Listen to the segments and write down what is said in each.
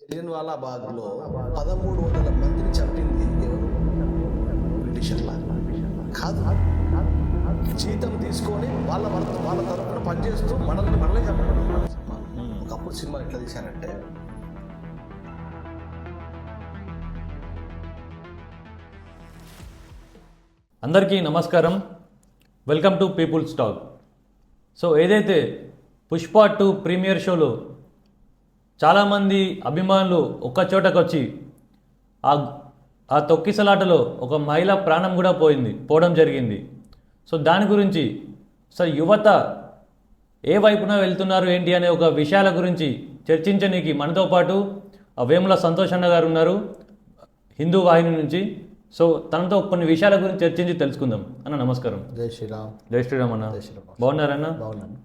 జలియన్వాలా బాగ్లో 1300 మందిని చంపింది ఎవరు? బ్రిటిషర్ల కాదు. జీతం తీసుకొని వాళ్ళ తరఫున పనిచేస్తూ మనల్ని చంపడం. ఒకప్పుడు సినిమా ఎట్లా తీశారంటే, అందరికీ నమస్కారం. Welcome to People's Talk. So ఏదైతే పుష్ప 2 ప్రీమియర్ షోలో చాలామంది అభిమానులు ఒక్క చోటకు వచ్చి ఆ తొక్కిసలాటలో ఒక మహిళ ప్రాణం కూడా పోవడం జరిగింది. సో దాని గురించి యువత ఏ వైపున వెళ్తున్నారు ఏంటి అనే ఒక విషయాల గురించి చర్చించడానికి మనతో పాటు వేముల సంతోష్ అన్న గారు ఉన్నారు, హిందూ వాహిని నుంచి. సో తనతో కొన్ని విషయాల గురించి చర్చించి తెలుసుకుందాం. అన్న నమస్కారం. జై శ్రీరామ్. జై శ్రీరామ్ అన్న. బాగున్నారన్న? బాగున్నాను.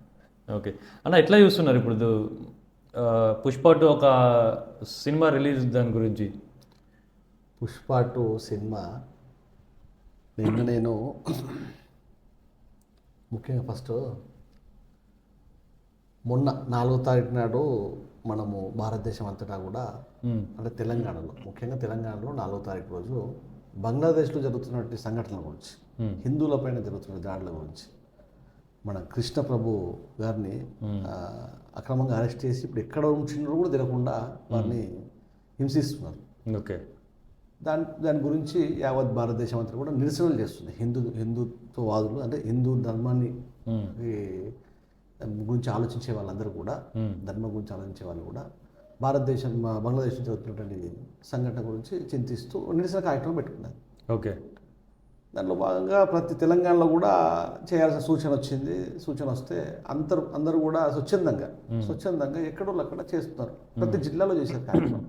ఓకే అన్న, ఎట్లా చూస్తున్నారు ఇప్పుడు పుష్ప 2 ఒక సినిమా రిలీజ్ దాని గురించి? పుష్ప 2 సినిమా నేను ముఖ్యంగా ఫస్ట్ మొన్న 4వ తారీఖు నాడు మనము భారతదేశం అంతటా కూడా, అంటే తెలంగాణలో, ముఖ్యంగా తెలంగాణలో 4వ తారీఖు రోజు బంగ్లాదేశ్లో జరుగుతున్నటువంటి సంఘటనల గురించి, హిందువులపైన జరుగుతున్న దాడుల గురించి, మన కృష్ణ ప్రభు గారిని అక్రమంగా అరెస్ట్ చేసి ఇప్పుడు ఎక్కడ ఉంచినారో కూడా తెలియకుండా వారిని హింసిస్తున్నారు. ఓకే. దాని గురించి యావత్ భారతదేశం అంతా కూడా నిరసనలు చేస్తుంది. హిందుత్వవాదులు, అంటే హిందూ ధర్మాన్ని గురించి ఆలోచించే వాళ్ళందరూ కూడా, ధర్మం గురించి ఆలోచించే వాళ్ళు కూడా బంగ్లాదేశ్ జరుగుతున్నటువంటి సంఘటన గురించి చింతిస్తూ నిరసన కార్యక్రమం పెట్టుకున్నారు. ఓకే. దాంట్లో భాగంగా ప్రతి తెలంగాణలో కూడా చేయాల్సిన సూచన వస్తే అందరూ కూడా స్వచ్ఛందంగా ఎక్కడో అక్కడ చేస్తున్నారు. ప్రతి జిల్లాలో చేశారు కార్యక్రమం.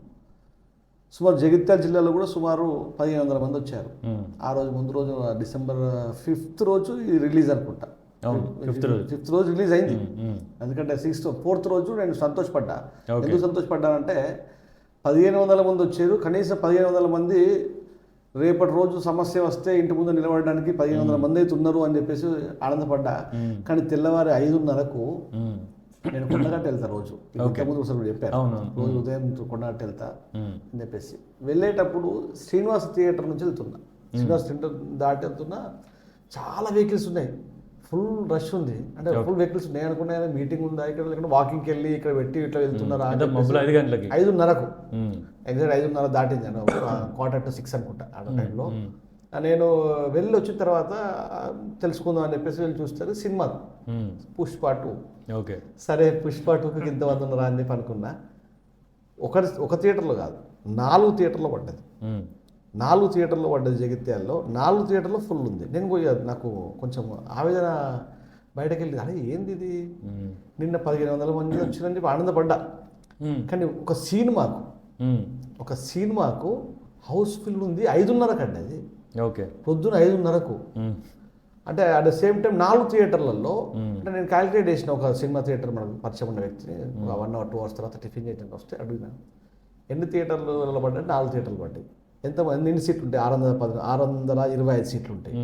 సుమారు జగిత్యాల జిల్లాలో కూడా సుమారు 1500 మంది వచ్చారు. ఆ రోజు ముందు రోజు డిసెంబర్ 5th రోజు ఇది రిలీజ్ అనుకుంటా. 5th రోజు రిలీజ్ అయింది. ఎందుకంటే 4th రోజు నేను సంతోషపడ్డా. ఎందుకు సంతోషపడ్డానంటే 1500 మంది వచ్చారు. కనీసం 1500 మంది రేపటి రోజు సమస్య వస్తే ఇంటి ముందు నిలబడడానికి 1500 మంది అయితే ఉన్నారు అని చెప్పేసి ఆనందపడ్డా. కానీ తెల్లవారి 5:30కు నేను కొండగట్టు వెళ్తా. రోజు ముందు ఒకసారి చెప్పాను, రోజు ఉదయం కొండగట్టు వెళ్తా అని చెప్పేసి వెళ్ళేటప్పుడు శ్రీనివాస థియేటర్ నుంచి వెళ్తున్నా. శ్రీనివాస థియేటర్ దాటి వెళ్తున్నా, చాలా వెహికల్స్ ఉన్నాయి, ఫుల్ రష్ ఉంది. అంటే ఫుల్ వెహికల్స్ ఉన్నాయి. అనుకున్నా మీటింగ్ ఉందా ఇక్కడ, వాకింగ్కి వెళ్ళి ఇక్కడ పెట్టి ఇట్లా వెళ్తున్నారా. 5:30కు ఎగ్జాక్ట్ 5:30 దాటింది. 5:45 అనుకుంటా ఆ టైంలో. నేను వెళ్ళి వచ్చిన తర్వాత తెలుసుకుందాం అని చెప్పేసి వెళ్ళి చూస్తారు సినిమా పుష్ప 2. ఓకే. సరే పుష్ప 2కి ఇంతమంది ఉన్నారా అని చెప్పి అనుకున్నా. ఒక థియేటర్లో కాదు, 4 థియేటర్లో పడ్డది. 4 థియేటర్లో పడ్డది జగిత్యాల్లో. 4 థియేటర్లో ఫుల్ ఉంది. నేను పోయి నాకు కొంచెం ఆవేదన, బయటకు వెళ్ళి అరే ఏంది ఇది, నిన్న 1500 మంది వచ్చిందని చెప్పి ఆనందపడ్డా. కానీ ఒక సినిమాకు హౌస్ఫుల్ ఉంది 5:30కు అండి. అది ఓకే, పొద్దున 5:30కు. అంటే అట్ ద సేమ్ టైం 4 థియేటర్లలో, అంటే నేను క్యాలిక్యులేట్ చేసిన ఒక సినిమా థియేటర్ మనకు పరిచయం ఉన్న వ్యక్తిని 1 or 2 hours తర్వాత టిఫిన్ చేయడానికి వస్తే అడిగినా ఎన్ని థియేటర్లలో పడ్డాయి. 4 థియేటర్లు పడ్డాయి. ఎన్ని సీట్లు ఉంటాయి? 625 సీట్లు ఉంటాయి.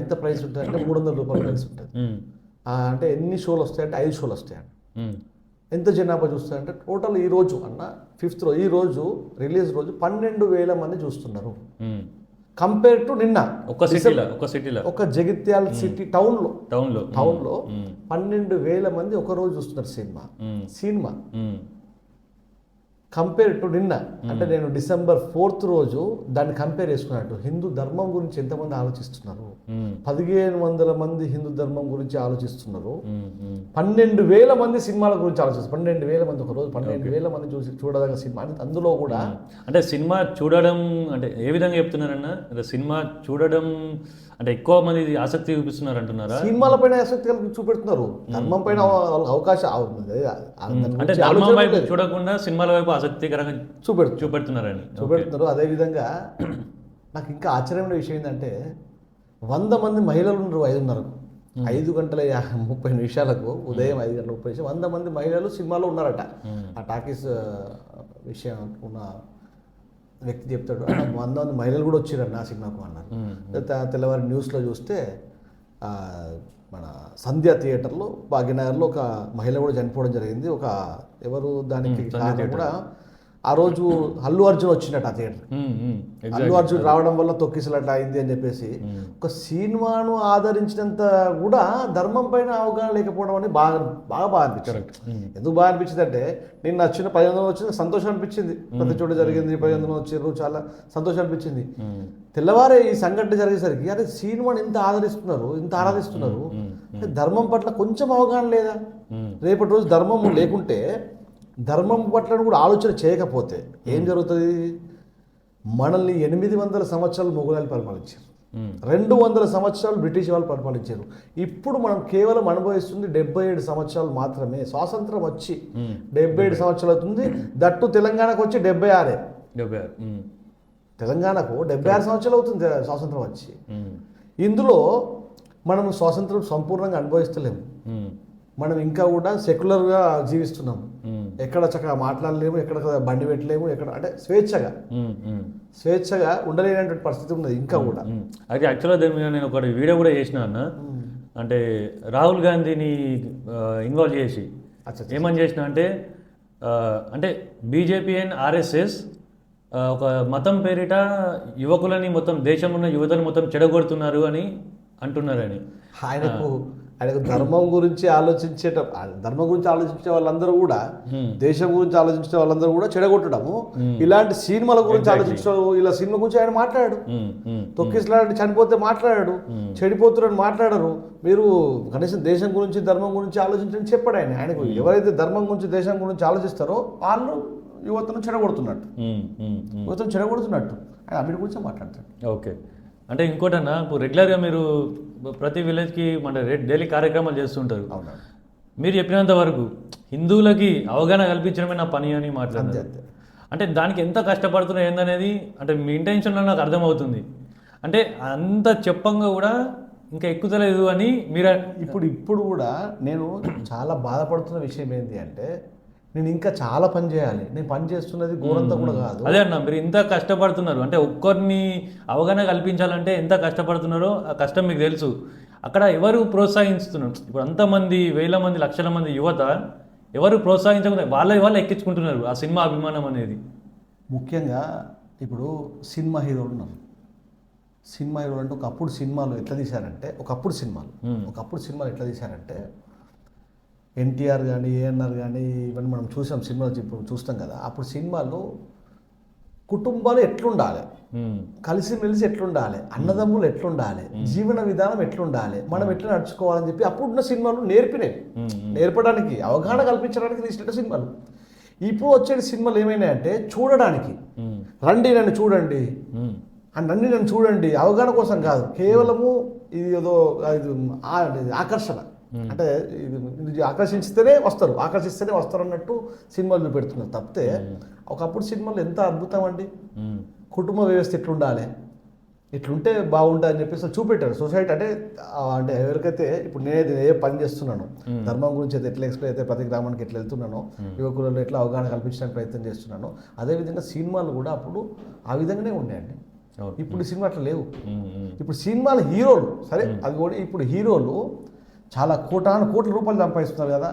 ఎంత ప్రైస్ ఉంటుంది అంటే 300 రూపాయల ప్రైస్ ఉంటుంది. అంటే ఎన్ని షోలు వస్తాయంటే 5 షోలు వస్తాయండి. ఎంత జనాభా చూస్తారంటే టోటల్ ఈ రోజు అన్న 5th రోజు, ఈ రోజు రిలీజ్ రోజు 12,000 మంది చూస్తున్నారు. కంపేర్ టు నిన్న ఒక జగిత్యాల సిటీ టౌన్లో 12,000 మంది ఒక రోజు చూస్తున్నారు సినిమా. కంపేర్ టు నిన్న, అంటే నేను డిసెంబర్ 4th రోజు దాన్ని కంపేర్ చేసుకున్నట్టు హిందూ ధర్మం గురించి ఎంతమంది ఆలోచిస్తున్నారు. 1500 మంది హిందూ ధర్మం గురించి ఆలోచిస్తున్నారు. 12,000 మంది సినిమాల గురించి ఆలోచిస్తారు. 12,000 మంది ఒక రోజు, 12,000 మంది చూడదగ్గ సినిమా. అందులో కూడా అంటే సినిమా చూడడం అంటే ఏ విధంగా చెప్తున్నారన్న? సినిమా చూడడం అంటే ఎక్కువ మంది ఆసక్తి చూపిస్తున్నారు అంటున్నారా? సినిమాల పైన ఆసక్తి చూపెడుతున్నారు, ధర్మం పైన అవకాశం అంటే ధర్మం వైపు చూడకుండా సినిమాల వైపు ఆసక్తికరంగా చూపెడుతున్నారు. అదేవిధంగా నాకు ఇంకా ఆశ్చర్యమైన విషయం ఏంటంటే 100 మంది మహిళలు ఉన్నారు 5:30కు. 5:30 ఉదయం 5:30 100 మంది మహిళలు సినిమాలో ఉన్నారట. ఆ టాకీస్ విషయం ఉన్న వ్యక్తి చెప్తాడు, 100 మంది మహిళలు కూడా వచ్చారు నా సినిమాకు అన్నారు. తెల్లవారి న్యూస్లో చూస్తే మన సంధ్య థియేటర్లో భాగ్యనగర్లో ఒక మహిళ కూడా చనిపోవడం జరిగింది. ఎవరు దానికి కారణం కూడా ఆ రోజు అల్లు అర్జున్ వచ్చినట్టు ఆ థియేటర్. అల్లు అర్జున్ రావడం వల్ల తొక్కిసలాట అయింది అని చెప్పేసి ఒక సినిమాను ఆదరించినంత కూడా ధర్మం పైన అవగాహన లేకపోవడం అని బాగా అనిపించింది. ఎందుకు బాగా అనిపించింది అంటే నేను నచ్చిన 15 వచ్చింది, సంతోషం అనిపించింది. ప్రతి చోట జరిగింది, 15 వచ్చారు, చాలా సంతోషం అనిపించింది. తెల్లవారే ఈ సంఘటన జరిగేసరికి అరే సినిమాని ఇంత ఆరాధిస్తున్నారు, ధర్మం పట్ల కొంచెం అవగాహన లేదా? రేపటి రోజు ధర్మం లేకుంటే, ధర్మం పట్ల కూడా ఆలోచన చేయకపోతే ఏం జరుగుతుంది? మనల్ని 800 సంవత్సరాలు మొఘలాలు పరిపాలించారు, 200 సంవత్సరాలు బ్రిటిష్ వాళ్ళు పరిపాలించారు. ఇప్పుడు మనం కేవలం అనుభవిస్తుంది 77 సంవత్సరాలు మాత్రమే. స్వాతంత్రం వచ్చి 77 సంవత్సరాలు అవుతుంది. దట్టు తెలంగాణకు వచ్చి 76. తెలంగాణకు 76 సంవత్సరాలు అవుతుంది స్వాతంత్రం వచ్చి. ఇందులో మనం స్వాతంత్రం సంపూర్ణంగా అనుభవిస్తలేము. మనం ఇంకా కూడా సెక్యులర్గా జీవిస్తున్నాము. ఎక్కడ చక్కగా మాట్లాడలేము, ఎక్కడ బండి పెట్టలేము, ఎక్కడ అంటే స్వేచ్ఛగా ఉండలేనటువంటి పరిస్థితి ఉన్నది ఇంకా కూడా. అయితే యాక్చువల్గా దీని మీద నేను ఒకటి వీడియో కూడా చేసిన అన్న, అంటే రాహుల్ గాంధీని ఇన్వాల్వ్ చేసి ఏమని చేసిన అంటే బీజేపీ అండ్ ఆర్ఎస్ఎస్ ఒక మతం పేరిట యువకులని మొత్తం దేశంలో ఉన్న యువతను మొత్తం చెడగొడుతున్నారు అని అంటున్నారని. ఆయనకు ధర్మం గురించి ఆలోచించే వాళ్ళందరూ కూడా, దేశం గురించి ఆలోచించే వాళ్ళందరూ కూడా చెడగొట్టడము, ఇలాంటి సినిమాల గురించి ఆలోచించడం, ఇలా సినిమా గురించి ఆయన మాట్లాడాడు. తొక్కిసలాంటి చనిపోతే మాట్లాడాడు, చెడిపోతున్నాడు మాట్లాడరు. మీరు కనీసం దేశం గురించి ధర్మం గురించి ఆలోచించని చెప్పాడు ఆయన. ఆయనకు ఎవరైతే ధర్మం గురించి దేశం గురించి ఆలోచిస్తారో వాళ్ళు యువతను చెడగొడుతున్నట్టు ఆయన అన్నిటి గురించి మాట్లాడతాడు. ఓకే, అంటే ఇంకోటన్నా ఇప్పుడు రెగ్యులర్గా మీరు ప్రతి విలేజ్కి మన డైలీ కార్యక్రమాలు చేస్తుంటారు. మీరు చెప్పినంత వరకు హిందువులకి అవగాహన కల్పించడమే నా పని అని మాట్లాడారు. అంటే దానికి ఎంత కష్టపడుతున్నా ఏందనేది అంటే మీ ఇంటెన్షన్లో నాకు అర్థమవుతుంది. అంటే అంత చెప్పంగా కూడా ఇంకా ఎక్కుతలేదు అని మీరు ఇప్పుడు కూడా నేను చాలా బాధపడుతున్న విషయం ఏంటి అంటే, నేను ఇంకా చాలా పని చేయాలి. నేను పని చేస్తున్నది ఘోరంతా కూడా కాదు. అదే అన్న, మీరు ఇంత కష్టపడుతున్నారు అంటే ఒక్కరిని అవగాహన కల్పించాలంటే ఎంత కష్టపడుతున్నారో ఆ కష్టం మీకు తెలుసు. అక్కడ ఎవరు ప్రోత్సహిస్తున్నారు? ఇప్పుడు అంతమంది 1000 మంది 1,00,000 మంది యువత ఎవరు ప్రోత్సహించకుండా వాళ్ళు ఎక్కించుకుంటున్నారు ఆ సినిమా అభిమానం అనేది. ముఖ్యంగా ఇప్పుడు సినిమా హీరోలు ఉన్నారు. సినిమా హీరోలు అంటే ఒకప్పుడు సినిమాలు ఎట్లా తీశారంటే ఎన్టీఆర్ కానీ ఏఎన్ఆర్ కానీ ఇవన్నీ మనం చూసాం, సినిమాలు ఇప్పుడు చూస్తాం కదా. అప్పుడు సినిమాలు కుటుంబాలు ఎట్లుండాలి, కలిసిమెలిసి ఎట్లుండాలి, అన్నదమ్ములు ఎట్లుండాలి, జీవన విధానం ఎట్లుండాలి, మనం ఎట్లా నడుచుకోవాలని చెప్పి అప్పుడున్న సినిమాలు నేర్పడానికి అవగాహన కల్పించడానికి తీసిన సినిమాలు. ఇప్పుడు వచ్చే సినిమాలు ఏమైనాయంటే చూడడానికి, నన్ను చూడండి అవగాహన కోసం కాదు, కేవలము ఇది ఏదో ఆకర్షణ, అంటే ఇది ఆకర్షిస్తేనే వస్తారు అన్నట్టు సినిమాలు చూపెడుతున్నారు తప్పితే ఒకప్పుడు సినిమాలు ఎంత అద్భుతం అండి. కుటుంబ వ్యవస్థ ఇట్లుంటే బాగుంటుంది అని చెప్పేసి చూపెట్టారు. సొసైటీ అంటే ఎవరికైతే ఇప్పుడు నేను ఏ పని చేస్తున్నాను, ధర్మం గురించి అయితే ఎట్లా ఎక్స్ప్లెయిన్ అయితే ప్రతి గ్రామానికి ఎట్లా వెళ్తున్నానో, యువకులలో ఎట్లా అవగాహన కల్పించడానికి ప్రయత్నం చేస్తున్నాను, అదేవిధంగా సినిమాలు కూడా అప్పుడు ఆ విధంగానే ఉన్నాయండి. ఇప్పుడు సినిమా అట్లా లేవు. ఇప్పుడు సినిమాలు హీరోలు సరే, అది కూడా ఇప్పుడు హీరోలు చాలా కోట్ల రూపాయలు సంపాదిస్తున్నారు కదా.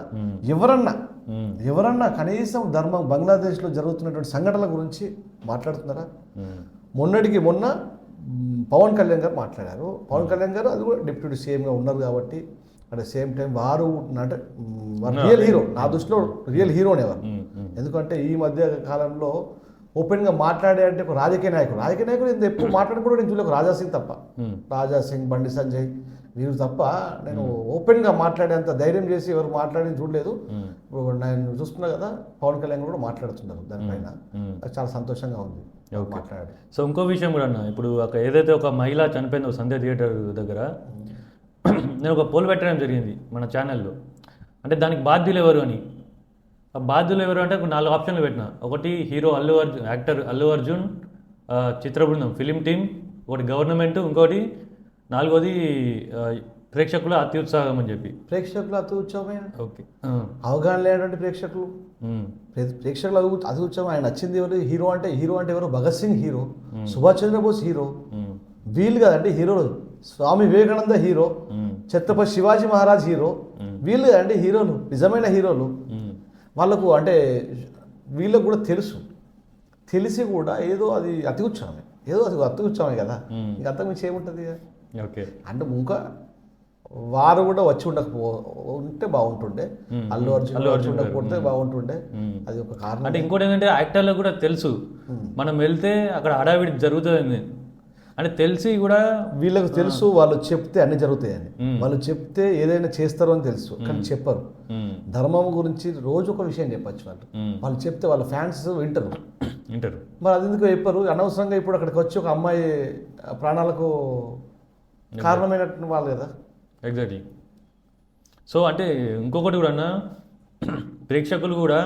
ఎవరన్నా కనీసం ధర్మం బంగ్లాదేశ్లో జరుగుతున్నటువంటి సంఘటనల గురించి మాట్లాడుతున్నారా? మొన్న పవన్ కళ్యాణ్ గారు మాట్లాడారు. పవన్ కళ్యాణ్ గారు అది కూడా డిప్యూటీ సీఎంగా ఉన్నారు కాబట్టి అట్ ద సేమ్ టైం వారు అంటే రియల్ హీరో, నా దృష్టిలో రియల్ హీరోనే వారు. ఎందుకంటే ఈ మధ్య కాలంలో ఓపెన్గా మాట్లాడే అంటే ఒక రాజకీయ నాయకుడు ఇంత ఎక్కువ మాట్లాడకూడదు. నేను చూడలేదు రాజాసింగ్ తప్ప, రాజాసింగ్, బండి సంజయ్ వీరు తప్ప నేను ఓపెన్గా మాట్లాడేంత ధైర్యం చేసి ఎవరు మాట్లాడి చూడలేదు. నేను చూస్తున్నా కదా, పవన్ కళ్యాణ్ కూడా మాట్లాడుతున్నారు దానిపైన. చాలా సంతోషంగా ఉంది మాట్లాడారు. సో ఇంకో విషయం కూడా అన్న, ఇప్పుడు ఏదైతే ఒక మహిళ చనిపోయిందో సంధ్య థియేటర్ దగ్గర, నేను ఒక పోల్ పెట్టడం జరిగింది మన ఛానల్లో. అంటే దానికి బాధ్యులు ఎవరు అని. ఆ బాధ్యులు ఎవరు అంటే 4 ఆప్షన్లు పెట్టిన. ఒకటి హీరో యాక్టర్ అల్లు అర్జున్, చిత్ర బృందం ఫిలిం టీమ్, ఒకటి గవర్నమెంట్, ఇంకోటి 4వది ప్రేక్షకుల అత్యుత్సాహం అని చెప్పి. ప్రేక్షకుల అత్యుత్సాహమే. ఓకే, అవగాహన లేనటువంటి ప్రేక్షకులు అత్యుత్సాహం. ఆయన నచ్చింది ఎవరు? హీరో అంటే ఎవరు? భగత్ సింగ్ హీరో, సుభాష్ చంద్రబోస్ హీరో, వీళ్ళు కదండి హీరోలు. స్వామి వివేకానంద హీరో, ఛత్రపతి శివాజీ మహారాజ్ హీరో, వీళ్ళు కదండి హీరోలు, నిజమైన హీరోలు. వాళ్ళకు అంటే వీళ్ళకు కూడా తెలుసు తెలిసి కూడా ఏదో అది అతి ఉత్సాహమే, ఏదో అది అతి ఉత్సాహమే కదా, ఇంక అంతకుమించి ఏముంటుంది? ఓకే. అంటే ఇంకా వారు కూడా వచ్చి ఉంటే బాగుంటుండే, అల్లు అర్జున్ వచ్చి ఉండకపోతే బాగుంటుండే, అది ఒక కారణం. అంటే ఇంకోటి ఏంటంటే యాక్టర్లకు కూడా తెలుసు మనం వెళ్తే అక్కడ హడావిడి జరుగుతుంది అంటే తెలిసి కూడా వీళ్ళకి తెలుసు, వాళ్ళు చెప్తే అన్ని జరుగుతాయని, వాళ్ళు చెప్తే ఏదైనా చేస్తారు అని తెలుసు, కానీ చెప్పరు. ధర్మం గురించి రోజు ఒక విషయం చెప్పచ్చు వాళ్ళు చెప్తే వాళ్ళ ఫ్యాన్స్ వింటారు. మరి అది ఎందుకు చెప్పరు? అనవసరంగా ఇప్పుడు అక్కడికి వచ్చి ఒక అమ్మాయి ప్రాణాలకు కారణమైనట్టు వాళ్ళు కదా. ఎగ్జాక్ట్లీ. సో అంటే ఇంకొకటి కూడా అన్న, ప్రేక్షకులు కూడా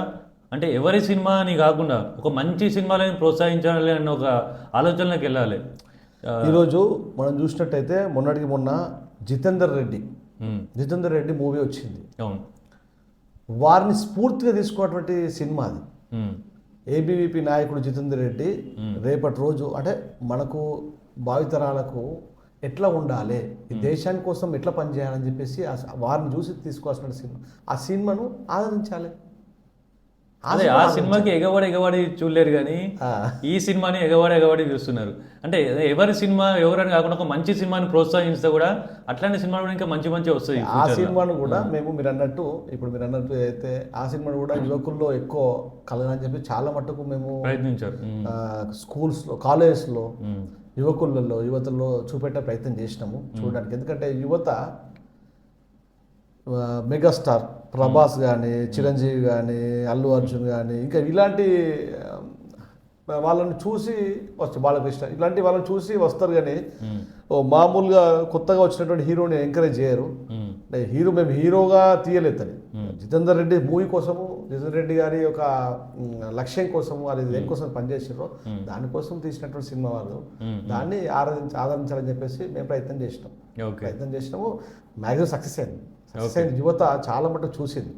అంటే ఎవరి సినిమా అని కాకుండా ఒక మంచి సినిమాలను ప్రోత్సహించాలి అన్న ఒక ఆలోచనలోకి వెళ్ళాలి. ఈరోజు మనం చూసినట్టయితే మొన్న జితేందర్ రెడ్డి మూవీ వచ్చింది. అవును. వారిని స్ఫూర్తిగా తీసుకున్నటువంటి సినిమా అది. ఏబీవీపీ నాయకుడు జితేందర్ రెడ్డి రేపటి రోజు అంటే మనకు భావితరాలకు ఎట్లా ఉండాలి, ఈ దేశాని కోసం ఎట్లా పనిచేయాలని చెప్పేసి వారిని చూసి తీసుకోవాల్సిన సినిమా. ఆ సినిమాను ఆదరించాలి. అదే ఆ సినిమాకి ఎగవాడి చూడలేరు కానీ ఈ సినిమాని ఎగవాడి చూస్తున్నారు. అంటే ఎవరి సినిమా ఎవరని కాకుండా ఒక మంచి సినిమాని ప్రోత్సహిస్తే కూడా అట్లాంటి సినిమాలు కూడా ఇంకా మంచి వస్తాయి. ఆ సినిమాను కూడా మీరు అన్నట్టు అయితే ఆ సినిమాను కూడా యువకుల్లో ఎక్కువ కలగాలని చెప్పి చాలా మట్టుకు మేము ప్రయత్నించారు. స్కూల్స్లో, కాలేజెస్లో, యువతల్లో చూపెట్టే ప్రయత్నం చేసినాము చూడడానికి. ఎందుకంటే యువత మెగాస్టార్ ప్రభాస్ కానీ, చిరంజీవి కానీ, అల్లు అర్జున్ కానీ, ఇంకా ఇలాంటి వాళ్ళని చూసి బాలకృష్ణ ఇలాంటి వాళ్ళని చూసి వస్తారు కానీ మామూలుగా కొత్తగా వచ్చినటువంటి హీరోని ఎంకరేజ్ చేయరు. మేము హీరోగా తీయలేదు అని. జితేందర్ రెడ్డి మూవీ కోసము, జితేందర్ రెడ్డి గారి ఒక లక్ష్యం కోసము, అది దేనికోసం పనిచేసారో దానికోసం తీసినటువంటి సినిమా వాళ్ళు దాన్ని ఆదరించాలని చెప్పేసి మేము ప్రయత్నం చేసినాము. మ్యాక్సిమం సక్సెస్ అయింది. యువత చాలా మటుకు చూసింది.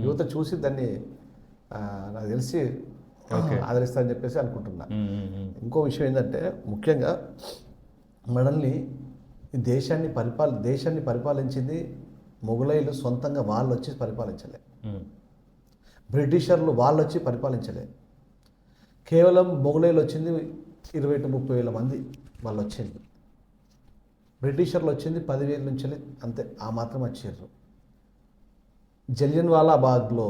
యువత చూసి దాన్ని నాకు తెలిసి ఆదరిస్తారని చెప్పేసి అనుకుంటున్నా. ఇంకో విషయం ఏంటంటే ముఖ్యంగా మనల్ని ఈ దేశాన్ని పరిపాలించింది మొఘలైలు సొంతంగా వాళ్ళు వచ్చి పరిపాలించలే, బ్రిటిషర్లు వాళ్ళు వచ్చి పరిపాలించలే. కేవలం మొఘలైలు వచ్చింది 20-30 మంది వాళ్ళు వచ్చింది. బ్రిటిషర్లు వచ్చింది 10,000 నుంచి అంతే, ఆ మాత్రం వచ్చారు. జలియన్వాలా బాగ్లో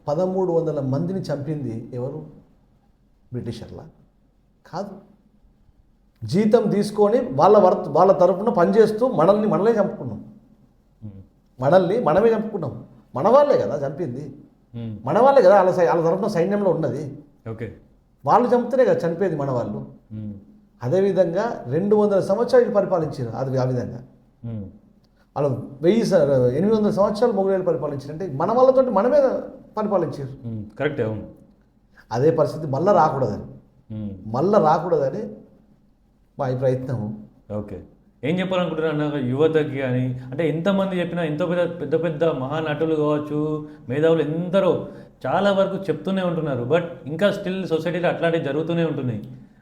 1300 మందిని చంపింది ఎవరు? బ్రిటిషర్లా కాదు. జీతం తీసుకొని వాళ్ళ తరఫున పనిచేస్తూ మనల్నే చంపుకున్నాం. మనమే చంపుకున్నాం. మన వాళ్ళే కదా చంపింది, మన వాళ్ళే కదా వాళ్ళ తరఫున సైన్యంలో ఉన్నది. ఓకే, వాళ్ళు చంపుతూనే కదా చనిపోయేది మన వాళ్ళు. అదేవిధంగా 200 సంవత్సరాలు పరిపాలించారు. అది ఆ విధంగా వాళ్ళు 800 సంవత్సరాలు మొఘలులు పరిపాలించారు. అంటే మన వాళ్ళతో మనమే పరిపాలించారు. కరెక్ట్. అదే పరిస్థితి మళ్ళీ రాకూడదని మా ఈ ప్రయత్నం. ఓకే, ఏం చెప్పాలనుకుంటున్నాను యువతకి కానీ, అంటే ఎంతమంది చెప్పినా ఎంతో పెద్ద మహానటులు కావచ్చు, మేధావులు ఎందరో చాలా వరకు చెప్తూనే ఉంటున్నారు. బట్ ఇంకా స్టిల్ సొసైటీలో అట్లాంటివి జరుగుతూనే ఉంటున్నాయి.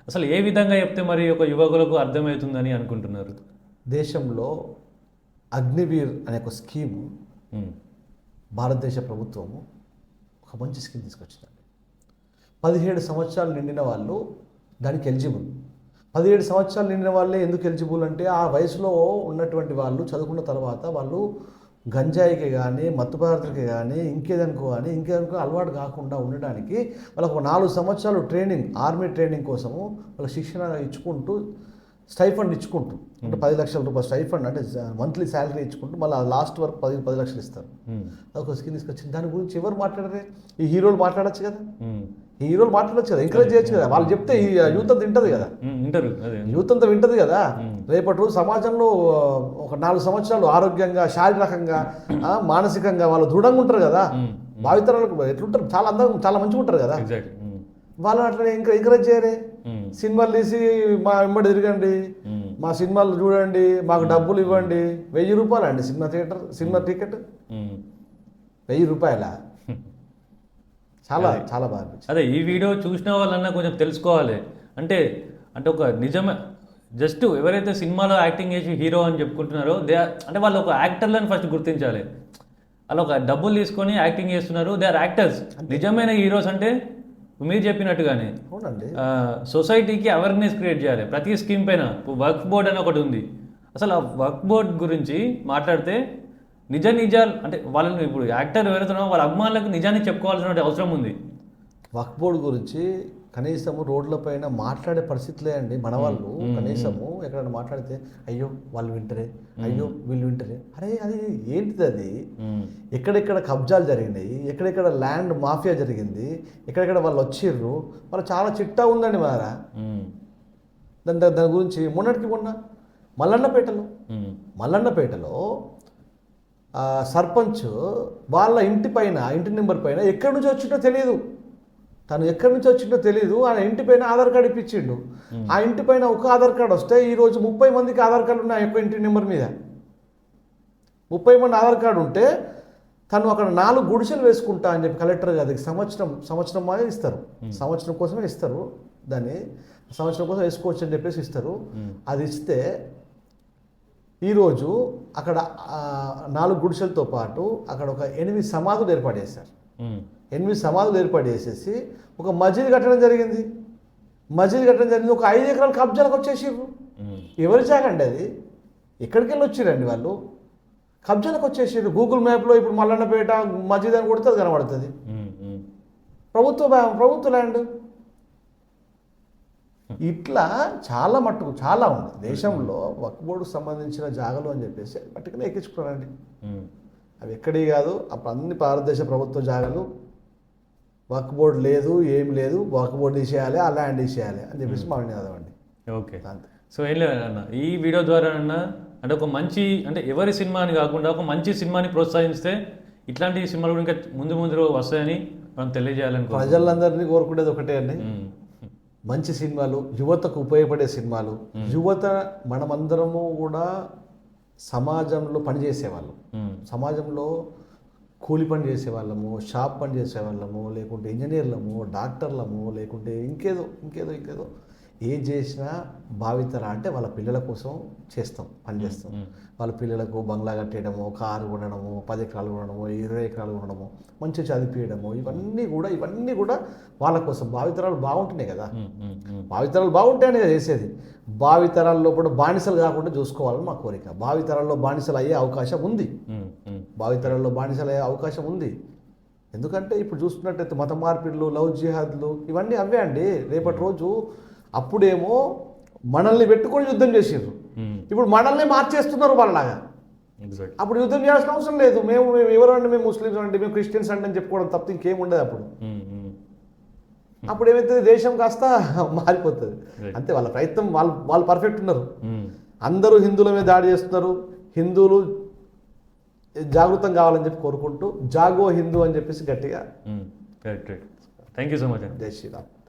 అసలు ఏ విధంగా చెప్తే మరి ఒక యువకులకు అర్థమవుతుందని అనుకుంటున్నారు? దేశంలో అగ్నివీర్ అనే ఒక స్కీము భారతదేశ ప్రభుత్వము ఒక మంచి స్కీమ్ తీసుకొచ్చిందండి. 17 సంవత్సరాలు నిండిన వాళ్ళు దానికి ఎలిజిబుల్. 17 సంవత్సరాలు నిండిన వాళ్ళే ఎందుకు ఎలిజిబుల్ అంటే ఆ వయసులో ఉన్నటువంటి వాళ్ళు చదువుకున్న తర్వాత వాళ్ళు గంజాయికి కానీ, మత్తు పదార్థాలకి కానీ, ఇంకేదనుకో అలవాటు కాకుండా ఉండడానికి వాళ్ళకు 4 సంవత్సరాలు ట్రైనింగ్, ఆర్మీ ట్రైనింగ్ కోసము వాళ్ళకి శిక్షణ ఇచ్చుకుంటూ, స్టైఫండ్ ఇచ్చుకుంటూ, అంటే 10 లక్షల రూపాయలు స్టైఫండ్ అంటే మంత్లీ శాలరీ ఇచ్చుకుంటూ మళ్ళీ లాస్ట్ వరకు 10 లక్షలు ఇస్తారు. అదొక స్కీమ్ తీసుకొచ్చింది. దాని గురించి ఎవరు మాట్లాడరే? ఈ హీరోలు మాట్లాడచ్చు కదా, ఎంకరేజ్ చేయొచ్చు కదా. వాళ్ళు చెప్తే ఈ యూత్ అంతా వింటది కదా, యూత్ అంతా వింటది కదా. రేపటి రోజు సమాజంలో ఒక 4 సంవత్సరాలు ఆరోగ్యంగా, శారీరకంగా, మానసికంగా వాళ్ళు దృఢంగా ఉంటారు కదా. భావితరాలకు ఎట్లుంటారు? చాలా మంచిగా ఉంటారు కదా. వాళ్ళు అట్లా ఎంకరేజ్ చేయరే. సినిమాలు తీసి మా వెంబడి తిరగండి, మా సినిమాలు చూడండి, మాకు డబ్బులు ఇవ్వండి. 1000 రూపాయలు అండి సినిమా టికెట్, 1000 రూపాయల. చాలా చాలా బాగా అనిపించింది. అదే ఈ వీడియో చూసిన వాళ్ళన్నా కొంచెం తెలుసుకోవాలి. అంటే ఒక నిజమే, జస్ట్ ఎవరైతే సినిమాలో యాక్టింగ్ చేసి హీరో అని చెప్పుకుంటున్నారో అంటే వాళ్ళు ఒక యాక్టర్లను ఫస్ట్ గుర్తించాలి. వాళ్ళు ఒక డబ్బులు తీసుకొని యాక్టింగ్ చేస్తున్నారు, దే ఆర్ యాక్టర్స్. నిజమైన హీరోస్ అంటే మీరు చెప్పినట్టుగానే అవునండి. సొసైటీకి అవేర్నెస్ క్రియేట్ చేయాలి ప్రతి స్కీమ్ పైన. వర్క్ బోర్డ్ అని ఒకటి ఉంది. అసలు ఆ వర్క్ బోర్డ్ గురించి మాట్లాడితే నిజాలు అంటే వాళ్ళని ఇప్పుడు యాక్టర్ ఎవరైతున్నారో వాళ్ళ అభిమానులకు నిజాన్ని చెప్పుకోవాల్సిన అవసరం ఉంది. వక్ఫ్ బోర్డు గురించి కనీసము రోడ్లపైన మాట్లాడే పరిస్థితులే అండి మన వాళ్ళు. కనీసము ఎక్కడైనా మాట్లాడితే అయ్యో వాళ్ళు వింటరే, అయ్యో వీళ్ళు వింటరే. అరే అది ఏంటిది? అది ఎక్కడెక్కడ కబ్జాలు జరిగినాయి, ఎక్కడెక్కడ ల్యాండ్ మాఫియా జరిగింది, ఎక్కడెక్కడ వాళ్ళు వచ్చిర్రు, వాళ్ళు చాలా చిట్టా ఉందండి మారా. దాని గురించి మొన్న మల్లన్నపేటలో సర్పంచ్ వాళ్ళ ఇంటి నెంబర్ పైన ఎక్కడి నుంచి వచ్చిందో తెలియదు. తను ఎక్కడి నుంచి వచ్చిందో తెలియదు. ఆ ఇంటి పైన ఆధార్ కార్డు ఇప్పించిండు. ఆ ఇంటి పైన ఒక ఆధార్ కార్డు వస్తే ఈరోజు 30 మందికి ఆధార్ కార్డు ఉన్నాయి ఒక్క ఇంటి నెంబర్ మీద. 30 మంది ఆధార్ కార్డు ఉంటే తను అక్కడ 4 గుడిసెలు వేసుకుంటా అని చెప్పి కలెక్టర్ గారికి సంవత్సరం మాదే ఇస్తారు. సంవత్సరం కోసమే ఇస్తారు. దాన్ని సంవత్సరం కోసం వేసుకోవచ్చు అని చెప్పేసి ఇస్తారు. అది ఇస్తే ఈరోజు అక్కడ 4 గుడిసెలతో పాటు అక్కడ ఒక 8 సమాధులు ఏర్పాటు చేశారు. 8 సమాధులు ఏర్పాటు చేసేసి ఒక మసీదు కట్టడం జరిగింది. ఒక 5 ఎకరాల కబ్జాలకు వచ్చేసిర్రు. ఎవరి జాగండి అది? ఎక్కడికి వెళ్ళి వచ్చిరండి వాళ్ళు? కబ్జాలకు వచ్చేసిర్రు. గూగుల్ మ్యాప్లో ఇప్పుడు మల్లన్నపేట మసీద్ అని కొడితే అది కనబడుతుంది. ప్రభుత్వ ల్యాండ్. ఇట్లా చాలా ఉంది దేశంలో వక్ఫ్ బోర్డుకు సంబంధించిన జాగాలు అని చెప్పేసి పట్టుకుని ఎక్కించుకున్నారండి. అవి ఎక్కడి కాదు, అప్పుడు అన్ని భారతదేశ ప్రభుత్వ జాగాలు. వక్ఫ్ బోర్డు లేదు, ఏం లేదు, వక్ఫ్ బోర్డు తీసేయాలి, ఆ ల్యాండ్ తీసేయాలి అని చెప్పేసి మా నినాదం అండి. ఓకే, సో ఏం లేదన్న ఈ వీడియో ద్వారా అంటే ఒక మంచి అంటే ఎవరి సినిమాని కాకుండా ఒక మంచి సినిమాని ప్రోత్సహిస్తే ఇట్లాంటి సినిమాలు కూడా ఇంకా ముందు వస్తాయని మనం తెలియజేయాలనుకో. ప్రజలందరినీ కోరుకునేది ఒకటే అండి, మంచి సినిమాలు, యువతకు ఉపయోగపడే సినిమాలు. యువత మనమందరము కూడా సమాజంలో పనిచేసేవాళ్ళం. సమాజంలో కూలి పని చేసేవాళ్ళము, షాప్ పని చేసేవాళ్ళము, లేకుంటే ఇంజనీర్లము, డాక్టర్లము, లేకుంటే ఇంకేదో ఏం చేసినా భావితర అంటే వాళ్ళ పిల్లల కోసం పనిచేస్తాం. వాళ్ళ పిల్లలకు బంగ్లా కట్టేయడము, కారు కొనడము, 10 ఎకరాలు కొనడము, 20 ఎకరాలు కొనడము, మంచి చదివించడము, ఇవన్నీ కూడా వాళ్ళ కోసం. భావితరాలు బాగుంటున్నాయి కదా, భావితరాలు బాగుంటాయని చేసేది. భావితరాల్లో కూడా బానిసలు కాకుండా చూసుకోవాలని మా కోరిక. భావితరాల్లో బానిసలు అయ్యే అవకాశం ఉంది. ఎందుకంటే ఇప్పుడు చూస్తున్నట్టయితే మత మార్పిడులు, లవ్ జిహాద్లు ఇవన్నీ అవే అండి. రేపటి రోజు అప్పుడేమో మనల్ని పెట్టుకొని యుద్ధం చేసారు, ఇప్పుడు మనల్ని మార్చేస్తున్నారు వాళ్ళలాగా. అప్పుడు యుద్ధం చేయాల్సిన అవసరం లేదు. మేము ఎవరండి, మేము ముస్లిమ్స్ అంటే, మేము క్రిస్టియన్స్ అంటే అని చెప్పుకోవడం తప్ప ఇంకేం ఉండదు. అప్పుడు ఏమైతుంది, దేశం కాస్త మారిపోతుంది. అంతే, వాళ్ళ ప్రయత్నం, వాళ్ళు పర్ఫెక్ట్ ఉన్నారు. అందరూ హిందువుల మీద దాడి చేస్తున్నారు. హిందువులు జాగృతం కావాలని చెప్పి కోరుకుంటూ జాగో హిందూ అని చెప్పేసి గట్టిగా. Thank you so much. జై శ్రీరామ్.